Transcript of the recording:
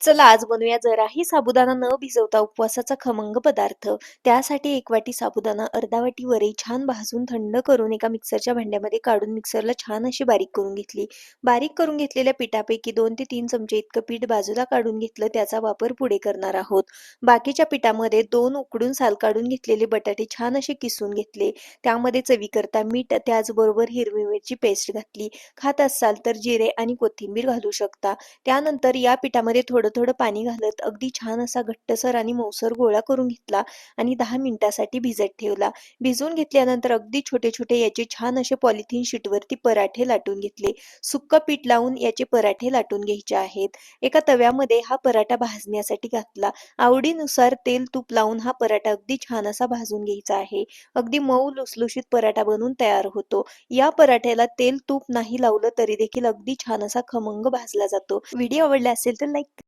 चला आज बनवूया जराही साबुदाणा न भिजवता उपवासाचा खमंग पदार्थ. त्यासाठी 1 वाटी साबुदाणा, अर्धा वाटी वरई छान भाजून थंड करून एका मिक्सरच्या भांड्यामध्ये काढून मिक्सरला छान अशी बारीक करून घेतली. बारीक करून घेतलेल्या पिठापैकी 2 ते 3 चमचे इतकं पीठ बाजूला काढून घेतलं. त्याचा वापर पुढे करणार आहोत. बाकीच्या पिठामध्ये 2 उकडून साल काढून घेतलेले बटाटे छान असे किसून घेतले. त्यामध्ये चवीकरता मीठ, त्याचबरोबर हिरवी मिरची पेस्ट घातली. खात असाल तर जिरे आणि कोथिंबीर घालू शकता. त्यानंतर या पिठामध्ये थोडं-थोडं पाणी घालत अगदी छान असा घट्टसर आणि मऊसर गोळा करून घेतला आणि 10 मिनिटासाठी भिजत ठेवला. भिजवून घेतल्यानंतर अगदी छोटे-छोटे याचे छान असे पॉलिथिन शीटवरती पराठे लाटून घेतले. सुक्कं पीठ लावून याचे पराठे लाटून घ्यायचे आहेत. एका तव्यामध्ये हा पराठा भाजण्यासाठी घातला. आवडीनुसार तेल, तूप लावून हा पराठा अगदी छान असा भाजून घ्यायचा आहे. अगदी मऊ लुसलुशीत पराठा बनून तयार होतो. या पराठ्याला तेल, तूप नाही लावलं तरी देखील अगदी छान असा खमंग भाजला जातो. व्हिडिओ आवडला असेल तर लाईक